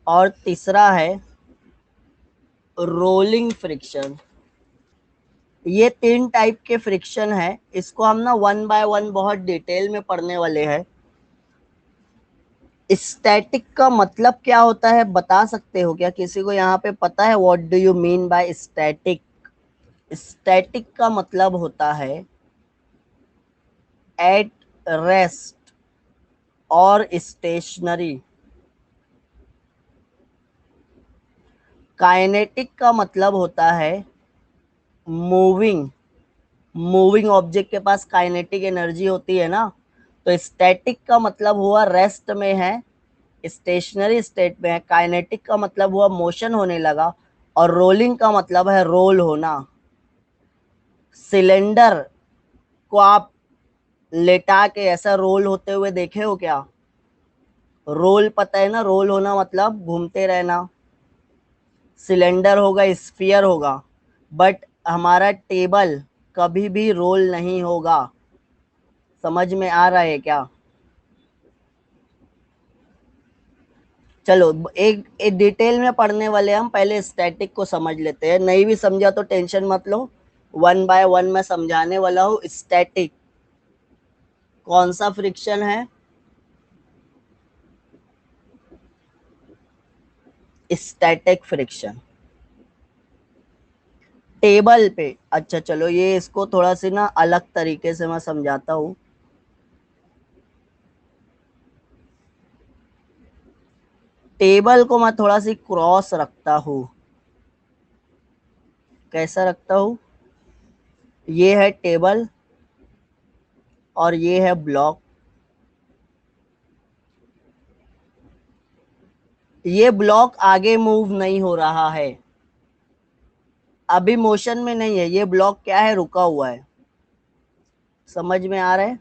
और तीसरा है रोलिंग फ्रिक्शन। ये 3 टाइप के फ्रिक्शन है, इसको हम ना वन बाय वन बहुत डिटेल में पढ़ने वाले हैं। स्टैटिक का मतलब क्या होता है बता सकते हो क्या? किसी को यहाँ पे पता है what do you mean by static? Static का मतलब होता है एट रेस्ट और स्टेशनरी। काइनेटिक का मतलब होता है मूविंग। मूविंग ऑब्जेक्ट के पास काइनेटिक एनर्जी होती है ना। तो स्टैटिक का मतलब हुआ रेस्ट में है, स्टेशनरी स्टेट में है। काइनेटिक का मतलब हुआ मोशन होने लगा, और रोलिंग का मतलब है रोल होना। सिलेंडर को आप लेटा के ऐसा रोल होते हुए देखे हो क्या? रोल पता है ना, रोल होना मतलब घूमते रहना। सिलेंडर होगा, स्फीयर होगा, बट हमारा टेबल कभी भी रोल नहीं होगा। समझ में आ रहा है क्या? चलो एक डिटेल में पढ़ने वाले हम पहले स्टैटिक को समझ लेते हैं। नहीं भी समझा तो टेंशन मत लो, वन बाय वन मैं समझाने वाला हूँ। स्टैटिक कौन सा फ्रिक्शन है? स्टैटिक फ्रिक्शन टेबल पे। अच्छा चलो ये इसको थोड़ा सी ना अलग तरीके से मैं समझाता हूँ। टेबल को मैं थोड़ा सी क्रॉस रखता हूँ। कैसा रखता हूँ? ये है टेबल और ये है ब्लॉक। ये ब्लॉक आगे मूव नहीं हो रहा है, अभी मोशन में नहीं है। ये ब्लॉक क्या है? रुका हुआ है। समझ में आ रहा है?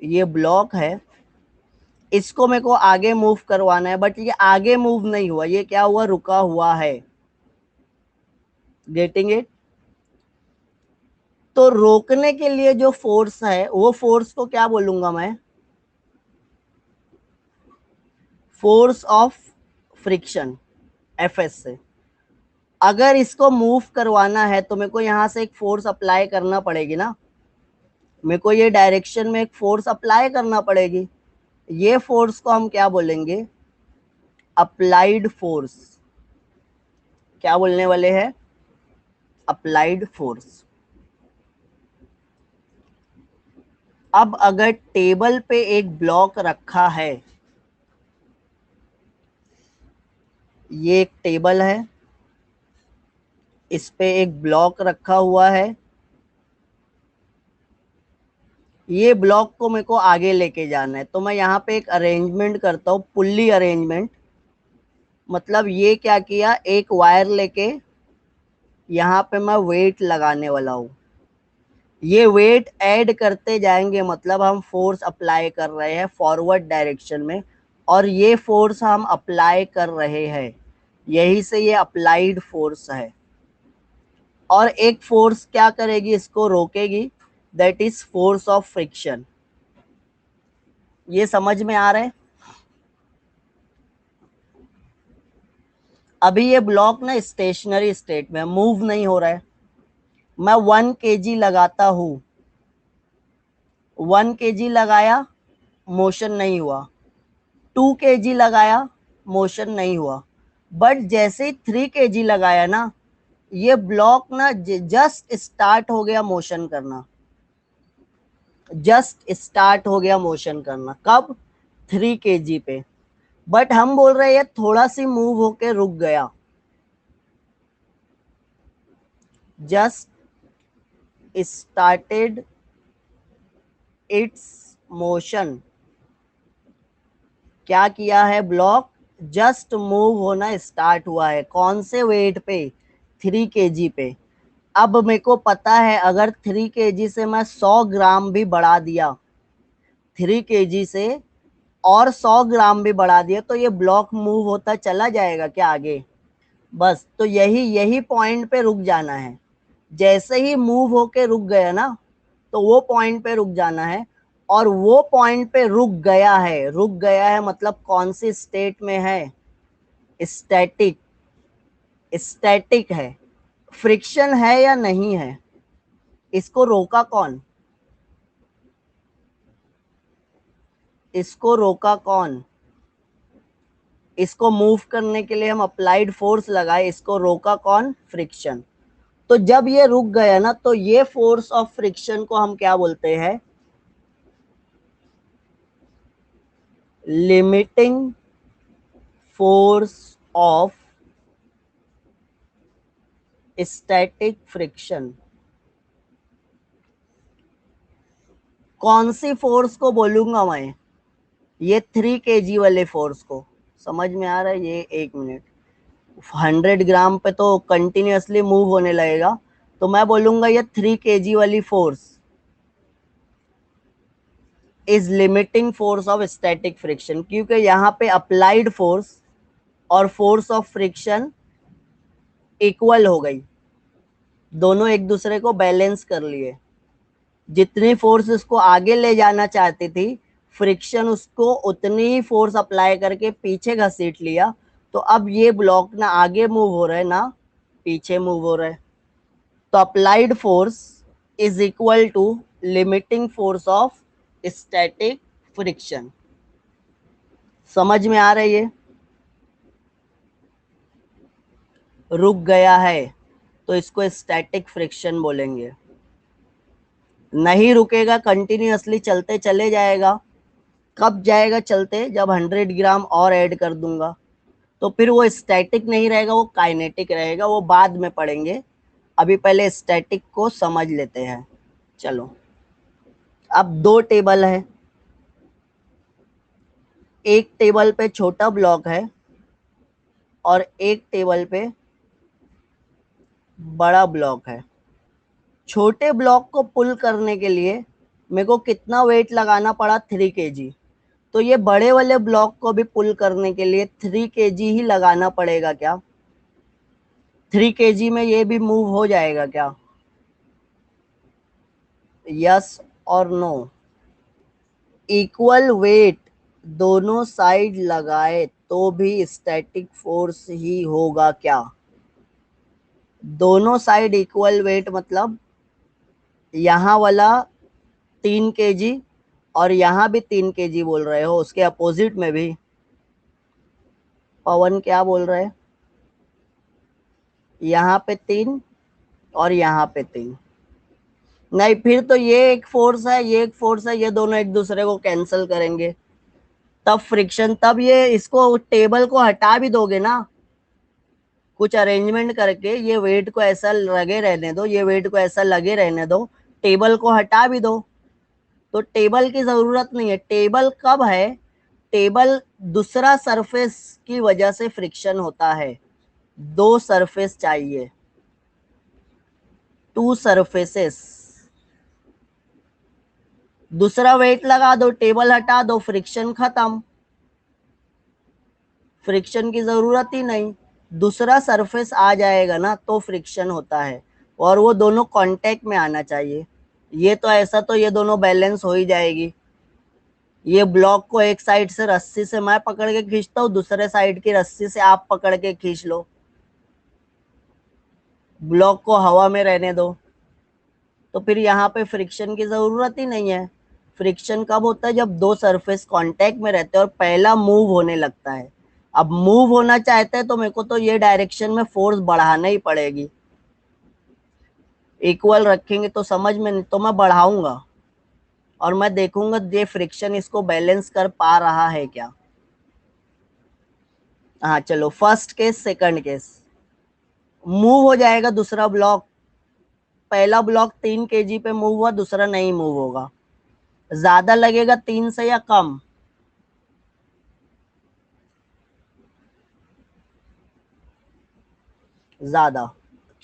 ये ब्लॉक है, इसको मेरे को आगे मूव करवाना है, बट ये आगे मूव नहीं हुआ, ये क्या हुआ? रुका हुआ है। Getting it? तो रोकने के लिए जो फोर्स है, वो फोर्स को क्या बोलूंगा मैं? फोर्स ऑफ फ्रिक्शन, एफएस से। अगर इसको मूव करवाना है तो मेरे को यहां से एक फोर्स अप्लाई करना पड़ेगी ना। मेरे को ये डायरेक्शन में एक फोर्स अप्लाई करना पड़ेगी। ये फोर्स को हम क्या बोलेंगे? Applied force. क्या बोलने वाले हैं? Applied force. अब अगर टेबल पे एक ब्लॉक रखा है, ये एक टेबल है, इस पे एक ब्लॉक रखा हुआ है, ये ब्लॉक को मेरे को आगे लेके जाना है, तो मैं यहाँ पे एक अरेंजमेंट करता हूँ, पुल्ली अरेंजमेंट। मतलब ये क्या किया, एक वायर लेके यहाँ पे मैं वेट लगाने वाला हूँ। ये वेट ऐड करते जाएंगे, मतलब हम फोर्स अप्लाई कर रहे हैं फॉरवर्ड डायरेक्शन में, और ये फोर्स हम अप्लाई कर रहे हैं, यही से ये अप्लाइड फोर्स है। और एक फोर्स क्या करेगी? इसको रोकेगी, that is force of friction. ये समझ में आ रहा है? अभी ये ब्लॉक ना स्टेशनरी स्टेट में मूव नहीं हो रहा है। मैं 1 kg लगाता हूं, 1 kg लगाया, मोशन नहीं हुआ। 2 kg लगाया, मोशन नहीं हुआ। बट जैसे ही 3 kg लगाया ना, ये ब्लॉक ना जस्ट स्टार्ट हो गया मोशन करना। जस्ट स्टार्ट हो गया मोशन करना कब? 3 kg पे। बट हम बोल रहे हैं थोड़ा सी मूव होके रुक गया, जस्ट स्टार्टेड इट्स मोशन। क्या किया है, ब्लॉक जस्ट मूव होना स्टार्ट हुआ है। कौन से वेट पे, 3 kg पे। अब मेरे को पता है अगर 3 kg से मैं 100 ग्राम भी बढ़ा दिया, 3 kg से और 100 ग्राम भी बढ़ा दिया, तो ये ब्लॉक मूव होता चला जाएगा क्या आगे? बस तो यही यही पॉइंट पे रुक जाना है। जैसे ही मूव होके रुक गया ना, तो वो पॉइंट पे रुक जाना है। और वो पॉइंट पे रुक गया है, रुक गया है मतलब कौन सी स्टेट में है, स्टैटिक, स्टैटिक है। फ्रिक्शन है या नहीं है, इसको रोका कौन, इसको रोका कौन? इसको मूव करने के लिए हम अप्लाइड फोर्स लगाए, इसको रोका कौन, फ्रिक्शन। तो जब ये रुक गया ना, तो ये फोर्स ऑफ फ्रिक्शन को हम क्या बोलते हैं, limiting force of static friction. कौन सी फोर्स को बोलूंगा मैं, ये 3 kg वाले फोर्स को। समझ में आ रहा है ये? 1 मिनट, 100 ग्राम पे तो कंटिन्यूअसली मूव होने लगेगा, तो मैं बोलूंगा ये 3 kg वाली force is limiting force of static friction, क्योंकि यहाँ पे अप्लाइड फोर्स और फोर्स ऑफ फ्रिक्शन इक्वल हो गई, दोनों एक दूसरे को बैलेंस कर लिए। जितनी फोर्स उसको आगे ले जाना चाहती थी, फ्रिक्शन उसको उतनी ही फोर्स अप्लाई करके पीछे घसीट लिया। तो अब ये ब्लॉक ना आगे मूव हो रहा है ना पीछे मूव हो रहा है। तो applied force is equal to limiting force of static friction. समझ में आ रही है? रुक गया है तो इसको स्टैटिक फ्रिक्शन बोलेंगे। नहीं रुकेगा, कंटिन्यूअसली चलते चले जाएगा। कब जाएगा चलते, जब 100 ग्राम और ऐड कर दूंगा, तो फिर वो स्टैटिक नहीं रहेगा, वो काइनेटिक रहेगा। वो बाद में पढ़ेंगे, अभी पहले स्टैटिक को समझ लेते हैं। चलो, अब 2 टेबल है, एक टेबल पे छोटा ब्लॉक है और एक टेबल पे बड़ा ब्लॉक है। छोटे ब्लॉक को पुल करने के लिए मेरे को कितना वेट लगाना पड़ा, 3 kg। तो ये बड़े वाले ब्लॉक को भी पुल करने के लिए 3 kg ही लगाना पड़ेगा क्या? 3 kg में ये भी मूव हो जाएगा क्या? यस और नो? इक्वल वेट दोनों साइड लगाए तो भी स्टैटिक फोर्स ही होगा क्या? दोनों साइड इक्वल वेट मतलब यहाँ वाला 3 kg और यहाँ भी 3 kg बोल रहे हो, उसके अपोजिट में भी पवन क्या बोल रहे हैं, यहाँ पे 3 और यहाँ पे 3। नहीं, फिर तो ये एक फोर्स है, ये एक फोर्स है, ये दोनों एक दूसरे को कैंसिल करेंगे, तब फ्रिक्शन। तब ये इसको टेबल को हटा भी दोगे ना, कुछ अरेंजमेंट करके, ये वेट को ऐसा लगे रहने दो, ये वेट को ऐसा लगे रहने दो, टेबल को हटा भी दो, तो टेबल की जरूरत नहीं है। टेबल कब है, टेबल दूसरा सरफेस की वजह से फ्रिक्शन होता है। 2 सरफेस चाहिए, 2 सरफेसेस। दूसरा वेट लगा दो, टेबल हटा दो, फ्रिक्शन खत्म, फ्रिक्शन की जरूरत ही नहीं। दूसरा सरफेस आ जाएगा ना तो फ्रिक्शन होता है, और वो दोनों कांटेक्ट में आना चाहिए। ये तो ऐसा तो ये दोनों बैलेंस हो ही जाएगी। ये ब्लॉक को एक साइड से रस्सी से मैं पकड़ के खींचता हूँ, दूसरे साइड की रस्सी से आप पकड़ के खींच लो, ब्लॉक को हवा में रहने दो, तो फिर यहाँ पे फ्रिक्शन की जरूरत ही नहीं है। फ्रिक्शन कब होता है, जब 2 सरफेस कांटेक्ट में रहते हैं और पहला मूव होने लगता है। अब मूव होना चाहते हैं तो मेरे को तो ये डायरेक्शन में फोर्स बढ़ाना ही पड़ेगी। इक्वल रखेंगे तो समझ में नहीं, तो मैं बढ़ाऊंगा और मैं देखूंगा ये फ्रिक्शन इसको बैलेंस कर पा रहा है क्या। हाँ चलो, first case second case. Move हो जाएगा दूसरा ब्लॉक, पहला ब्लॉक 3 kg पे मूव हुआ, दूसरा नहीं मूव होगा। ज्यादा लगेगा 3 से या कम? ज्यादा।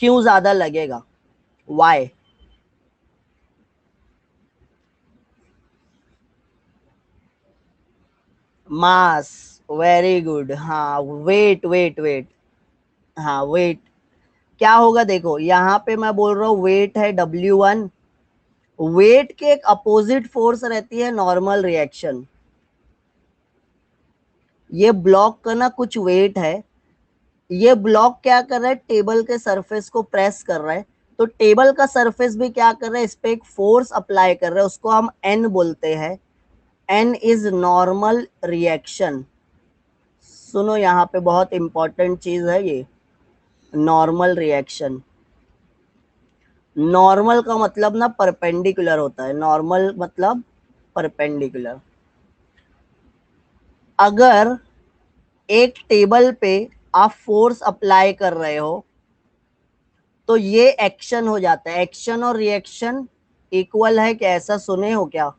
क्यों ज्यादा लगेगा? वाई? मास, वेरी गुड। हाँ, वेट वेट वेट। हाँ वेट। क्या होगा देखो, यहाँ पे मैं बोल रहा हूँ वेट है W1। वेट के एक अपोजिट फोर्स रहती है नॉर्मल रिएक्शन। ये ब्लॉक का ना कुछ वेट है, ये ब्लॉक क्या कर रहा है, टेबल के सरफेस को प्रेस कर रहा है। तो टेबल का सरफेस भी क्या कर रहा है, इस पे एक फोर्स अप्लाई कर रहा है, उसको हम एन बोलते हैं। N is normal reaction. सुनो, यहाँ पे बहुत इंपॉर्टेंट चीज है ये, नॉर्मल रिएक्शन। नॉर्मल का मतलब ना परपेंडिकुलर होता है, नॉर्मल मतलब परपेंडिकुलर। अगर एक टेबल पे आप फोर्स अप्लाई कर रहे हो तो ये एक्शन हो जाता है। एक्शन और रिएक्शन इक्वल है क्या, ऐसा सुने हो क्या?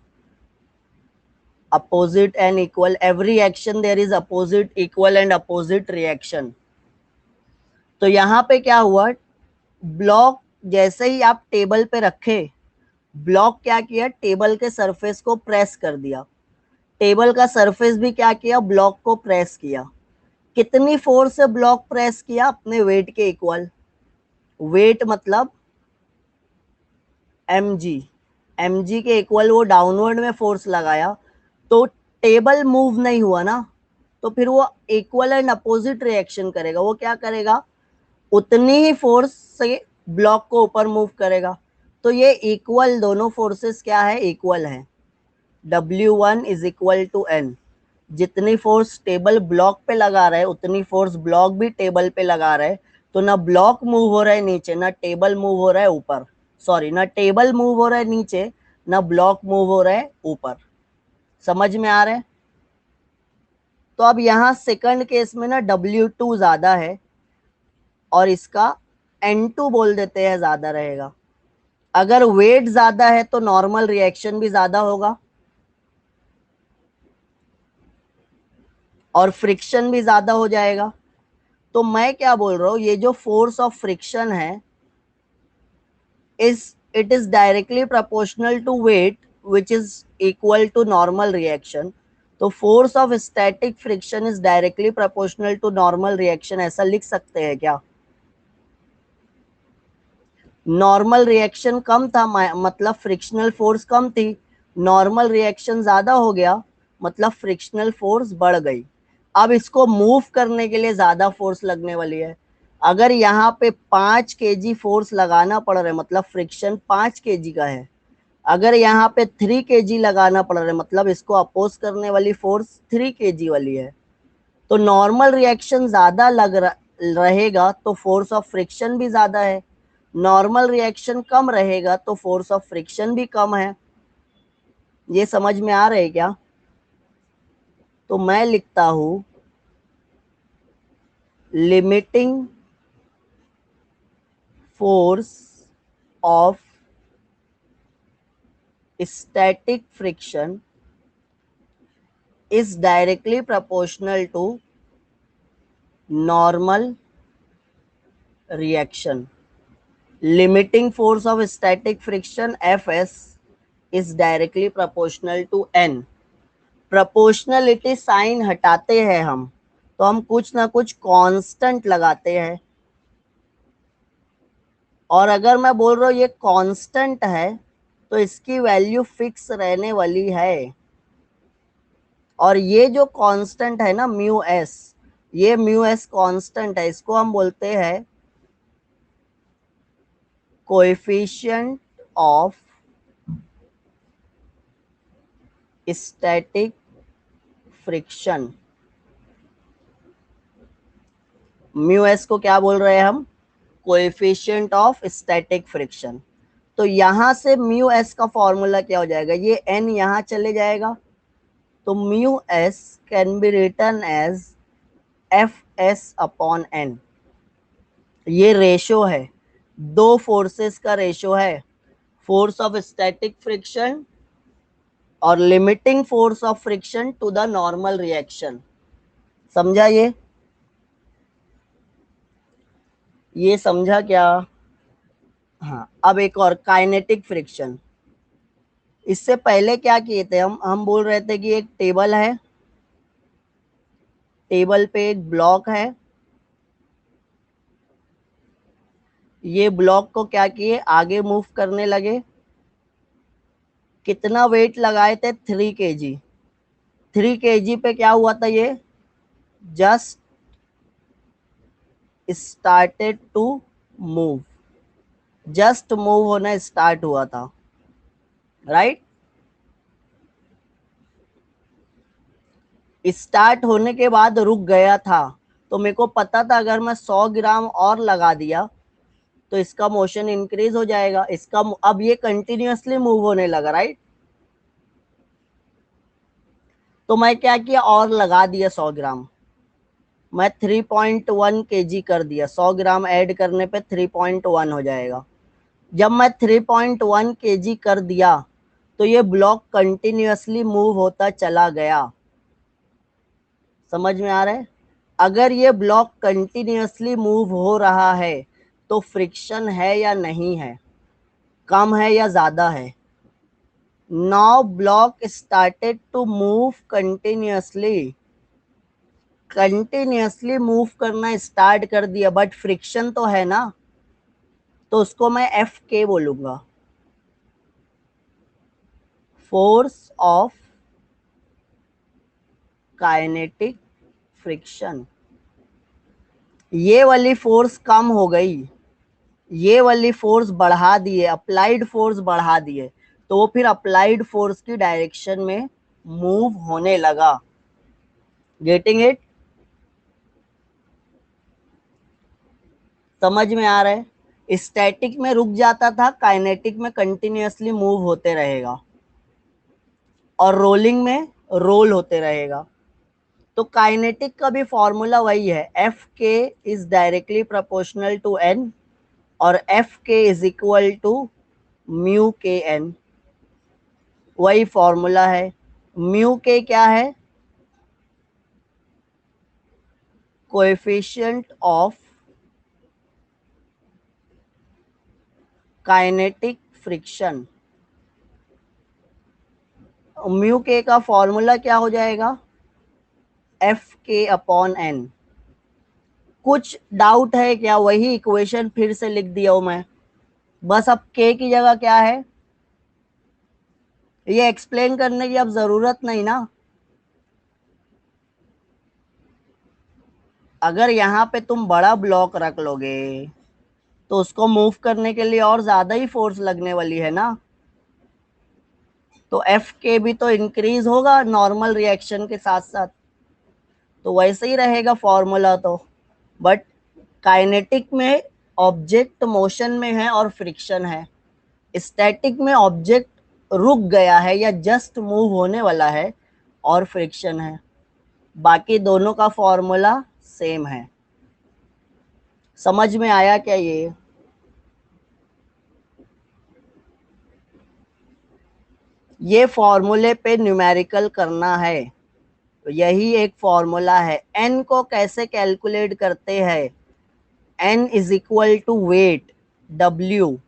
Opposite and equal, every action there is opposite, equal and opposite reaction. तो यहाँ पे क्या हुआ, ब्लॉक जैसे ही आप टेबल पे रखे, ब्लॉक क्या किया, टेबल के सरफेस को प्रेस कर दिया। टेबल का सरफेस भी क्या किया, ब्लॉक को प्रेस किया। कितनी फोर्स से ब्लॉक प्रेस किया, अपने वेट के इक्वल। वेट मतलब mg, mg के इक्वल वो डाउनवर्ड में फोर्स लगाया। तो टेबल मूव नहीं हुआ ना, तो फिर वो इक्वल एंड अपोजिट रिएक्शन करेगा। वो क्या करेगा, उतनी ही फोर्स से ब्लॉक को ऊपर मूव करेगा। तो ये इक्वल, दोनों फोर्सेस क्या है, इक्वल है। W1 is equal to N. जितनी फोर्स टेबल ब्लॉक पे लगा रहा है उतनी फोर्स ब्लॉक भी टेबल पे लगा रहा है। तो ना ब्लॉक मूव हो रहा है नीचे, ना टेबल मूव हो रहा है ऊपर। सॉरी, ना टेबल मूव हो रहा है नीचे, ना ब्लॉक मूव हो रहा है ऊपर। समझ में आ रहा है? तो अब यहाँ सेकंड केस में ना W2 ज्यादा है और इसका N2 बोल देते हैं ज्यादा रहेगा। अगर वेट ज्यादा है तो नॉर्मल रिएक्शन भी ज्यादा होगा और फ्रिक्शन भी ज्यादा हो जाएगा। तो मैं क्या बोल रहा हूं, ये जो फोर्स ऑफ फ्रिक्शन है, is it is directly proportional to weight which is equal to normal reaction. तो force of static friction is directly proportional to normal reaction, ऐसा लिख सकते हैं क्या? नॉर्मल रिएक्शन कम था मतलब फ्रिक्शनल फोर्स कम थी, नॉर्मल रिएक्शन ज्यादा हो गया मतलब फ्रिक्शनल फोर्स बढ़ गई। अब इसको मूव करने के लिए ज्यादा फोर्स लगने वाली है। अगर यहाँ पे 5 kg फोर्स लगाना पड़ रहा है मतलब फ्रिक्शन 5 kg का है। अगर यहाँ पे 3 kg लगाना पड़ रहा है मतलब इसको अपोज करने वाली फोर्स 3 kg वाली है। तो नॉर्मल रिएक्शन ज्यादा रहेगा तो फोर्स ऑफ फ्रिक्शन भी ज्यादा है। नॉर्मल रिएक्शन कम रहेगा तो फोर्स ऑफ फ्रिक्शन भी कम है। ये समझ में आ रहा है क्या? तो मैं लिखता हूं limiting force of static friction is directly proportional to normal reaction. Limiting force of static friction Fs is directly proportional to n। Proportionality sign हटाते हैं हम तो हम कुछ ना कुछ कांस्टेंट लगाते हैं। और अगर मैं बोल रहा हूँ ये कांस्टेंट है तो इसकी वैल्यू फिक्स रहने वाली है। और ये जो कांस्टेंट है ना म्यू एस, ये म्यू एस कांस्टेंट है, इसको हम बोलते हैं coefficient of static friction. Mu S को क्या बोल रहे हैं हम, कोएफिशिएंट ऑफ स्टैटिक फ्रिक्शन। तो यहां से म्यू एस का फॉर्मूला क्या हो जाएगा, ये एन यहां चले जाएगा। तो mu S can be written as F S upon N. ये रेशो है, दो फोर्सेस का रेशो है, फोर्स ऑफ स्टैटिक फ्रिक्शन और limiting force of friction to the normal reaction. समझा ये? ये समझा क्या? हाँ, अब एक और काइनेटिक फ्रिक्शन। इससे पहले क्या किए थे हम बोल रहे थे कि एक टेबल है, टेबल पे एक ब्लॉक है, ये ब्लॉक को क्या किए, आगे मूव करने लगे। कितना वेट लगाए थे? 3 kg। 3 kg पे क्या हुआ था? ये just started to move, just move होना स्टार्ट हुआ था, राइट। स्टार्ट होने के बाद रुक गया था, तो मेरे को पता था अगर मैं 100 ग्राम और लगा दिया तो इसका मोशन इंक्रीज हो जाएगा। इसका अब ये कंटिन्यूअसली मूव होने लगा, राइट। तो मैं क्या किया, और लगा दिया 100 ग्राम। मैं 3.1 kg कर दिया, 100 ग्राम ऐड करने पे 3.1 हो जाएगा। जब मैं 3.1 kg कर दिया तो ये ब्लॉक कंटिन्यूअसली मूव होता चला गया। समझ में आ रहा है? अगर ये ब्लॉक कंटिन्यूअसली मूव हो रहा है तो फ्रिक्शन है या नहीं है, कम है या ज्यादा है? Now block started to move continuously, continuously move करना स्टार्ट कर दिया, बट फ्रिक्शन तो है ना, तो उसको मैं एफ के बोलूंगा, फोर्स ऑफ काइनेटिक फ्रिक्शन। ये वाली फोर्स कम हो गई, ये वाली फोर्स बढ़ा दिए, अप्लाइड फोर्स बढ़ा दिए, तो वो फिर अप्लाइड फोर्स की डायरेक्शन में मूव होने लगा। Getting it? समझ में आ रहा है? स्टैटिक में रुक जाता था, काइनेटिक में कंटिन्यूअसली मूव होते रहेगा, और रोलिंग में रोल होते रहेगा। तो काइनेटिक का भी फॉर्मूला वही है, F K is directly proportional to N, और F K is equal to mu K N. वही फॉर्मूला है। म्यू के क्या है? Coefficient of kinetic friction. Mu K का फॉर्मूला क्या हो जाएगा? एफ के अपॉन एन। कुछ डाउट है क्या? वही इक्वेशन फिर से लिख दिया हूं मैं, बस अब के की जगह क्या है, ये एक्सप्लेन करने की अब जरूरत नहीं ना। अगर यहाँ पे तुम बड़ा ब्लॉक रख लोगे तो उसको मूव करने के लिए और ज्यादा ही फोर्स लगने वाली है ना, तो एफ के भी तो इंक्रीज होगा नॉर्मल रिएक्शन के साथ साथ, तो वैसे ही रहेगा फॉर्मूला तो। बट काइनेटिक में ऑब्जेक्ट मोशन में है और फ्रिक्शन है, स्टैटिक में ऑब्जेक्ट रुक गया है या जस्ट मूव होने वाला है और फ्रिक्शन है। बाकी दोनों का फॉर्मूला सेम है। समझ में आया क्या ये? ये फॉर्मूले पे न्यूमेरिकल करना है, तो यही एक फॉर्मूला है। एन को कैसे कैलकुलेट करते हैं? N is equal to weight, W,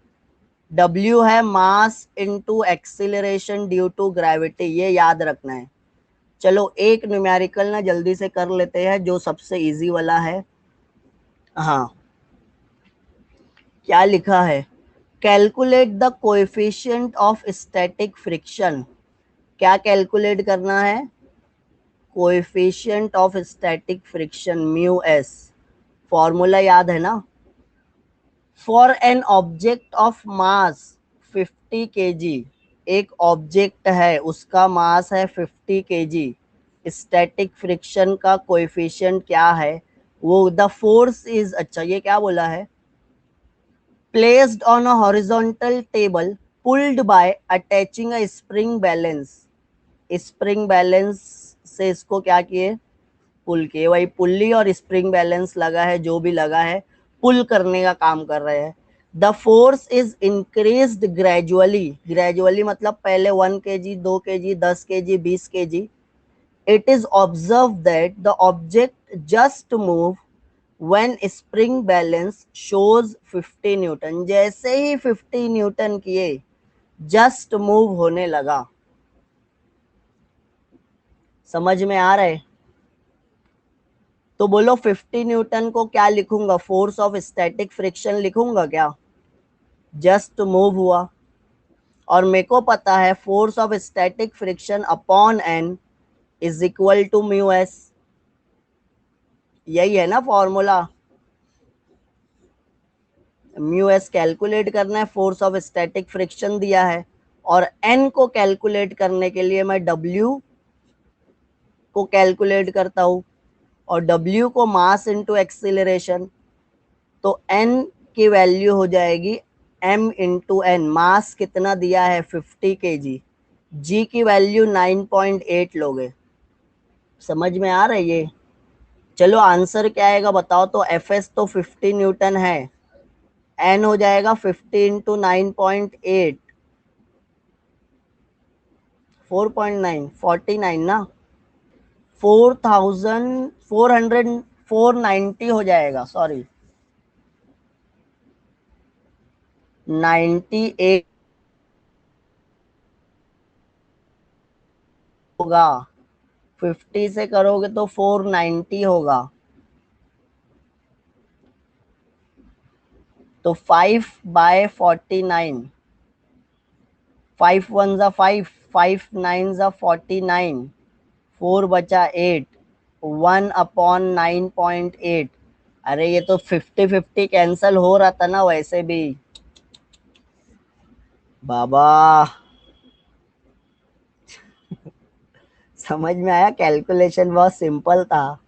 W है mass into acceleration due to gravity, ये याद रखना है। चलो एक न्यूमेरिकल ना जल्दी से कर लेते हैं, जो सबसे इजी वाला है। हाँ, क्या लिखा है? Calculate the coefficient of static friction. क्या कैलकुलेट करना है? Coefficient of static friction, mu S. Formula याद है ना? For an object of mass 50 kg, एक ऑब्जेक्ट है उसका मास है 50 kg, स्टैटिक फ्रिक्शन का कोएफिशिएंट क्या है? वो द फोर्स इज, अच्छा ये क्या बोला है, placed on a horizontal table pulled bye attaching a spring balance. Spring balance से इसको क्या किए, पुल किए। वही पुल्ली और स्प्रिंग बैलेंस लगा है, जो भी लगा है पुल करने का काम कर रहे हैं। The force is increased gradually, gradually मतलब पहले 1 kg, 2 kg, 10 kg, 20 kg। It is observe that the object just move when spring balance shows 50 Newton, जैसे ही 50 न्यूटन किए जस्ट मूव होने लगा। समझ में आ रहा है? तो बोलो 50 न्यूटन को क्या लिखूंगा, फोर्स ऑफ स्टैटिक फ्रिक्शन लिखूंगा क्या? जस्ट मूव हुआ। और मेरे को पता है force of static friction upon N is equal to mu S. यही है ना फॉर्मूला। म्यू एस कैलकुलेट करना है, फोर्स ऑफ स्टैटिक फ्रिक्शन दिया है, और एन को कैलकुलेट करने के लिए मैं डब्ल्यू को कैलकुलेट करता हूं, और डब्ल्यू को मास इंटू एक्सीलरेशन। तो एन की वैल्यू हो जाएगी एम इंटू एन। मास कितना दिया है 50 kg, जी की वैल्यू 9.8 लोगे। समझ में आ रहा है ये? चलो आंसर क्या आएगा बताओ। तो एफ एस तो 50 न्यूटन है, एन हो जाएगा 50 इंटू 9.8, 4.9, 49 ना, 4,400, 490 हो जाएगा, सॉरी 98 होगा। 50 से करोगे तो 490 होगा। तो 5/49, 5 1 जा 5, 5 9 जा 49, 4 बचा 8, 1/9.8। अरे ये तो 50-50 कैंसल हो रहा था ना वैसे भी। बाबा समझ में आया, कैलकुलेशन बहुत सिंपल था।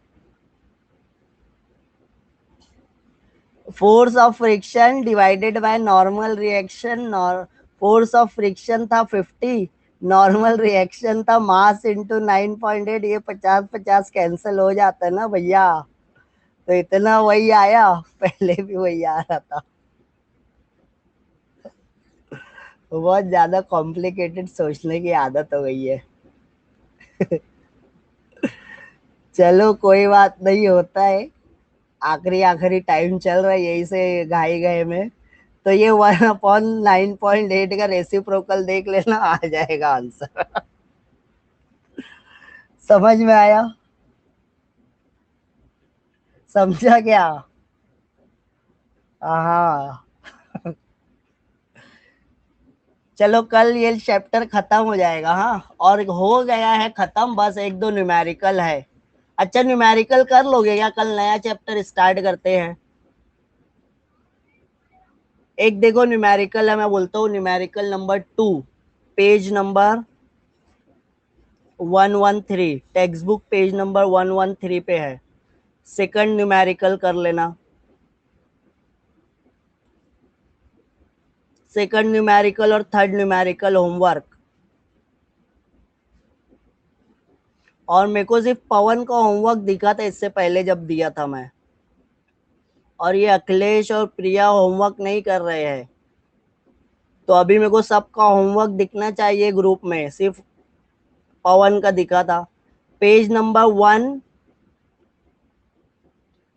Force of friction divided by normal reaction, force of friction था 50, नॉर्मल रिएक्शन था मास इंटू 9.8। ये 50-50 कैंसिल हो जाता है ना भैया। तो इतना वही आया, पहले भी वही आ रहा था। बहुत ज्यादा कॉम्प्लिकेटेड सोचने की आदत हो गई है। चलो कोई बात नहीं, होता है। आखिरी आखिरी टाइम चल रहा है यही से घाई गए में। तो ये 1/9.8 का रेसिप्रोकल देख लेना, आ जाएगा आंसर। समझ में आया? समझा क्या? हाँ। चलो कल ये चैप्टर खत्म हो जाएगा। हाँ, और हो गया है खत्म, बस एक दो न्यूमेरिकल है। अच्छा न्यूमेरिकल कर लोगे क्या? कल नया चैप्टर स्टार्ट करते हैं। एक देखो न्यूमेरिकल है, मैं बोलता हूँ numerical number 2, page number 113, text book page number 113 पे है। सेकंड न्यूमेरिकल कर लेना। सेकंड न्यूमेरिकल और थर्ड न्यूमेरिकल होमवर्क। और मेरे को सिर्फ पवन का होमवर्क दिखा था इससे पहले जब दिया था मैं, और ये अखिलेश और प्रिया होमवर्क नहीं कर रहे हैं। तो अभी मेरे को सबका होमवर्क दिखना चाहिए ग्रुप में, सिर्फ पवन का दिखा था। पेज नंबर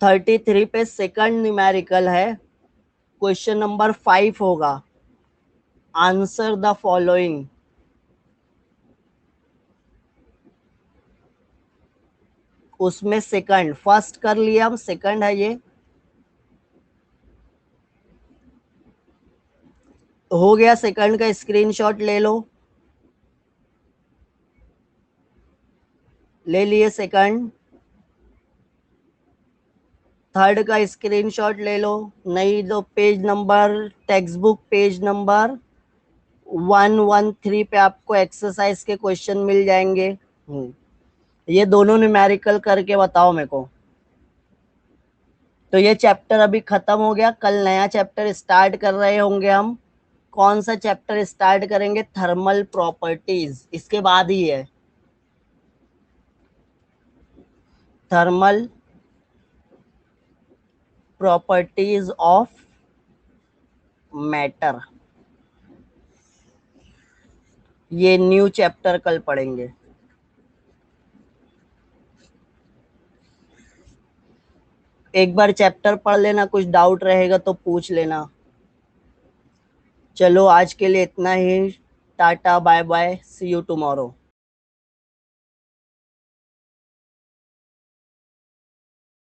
133 पे सेकंड न्यूमेरिकल है, क्वेश्चन नंबर 5 होगा, आंसर द फॉलोइंग। उसमें सेकंड, फर्स्ट कर लिया हम, सेकंड है ये। हो गया, सेकंड का स्क्रीनशॉट ले लो। ले लिए सेकंड। थर्ड का स्क्रीनशॉट ले लो। नहीं तो page number, text book page number 113 पे आपको एक्सरसाइज के क्वेश्चन मिल जाएंगे। ये दोनों न्यूमेरिकल करके बताओ मेरे को। तो ये चैप्टर अभी खत्म हो गया, कल नया चैप्टर स्टार्ट कर रहे होंगे हम। कौन सा चैप्टर स्टार्ट करेंगे? थर्मल प्रॉपर्टीज, इसके बाद ही है। थर्मल प्रॉपर्टीज ऑफ मैटर, ये न्यू चैप्टर कल पढ़ेंगे। एक बार चैप्टर पढ़ लेना, कुछ डाउट रहेगा तो पूछ लेना। चलो आज के लिए इतना ही। Tata bye bye, see you tomorrow.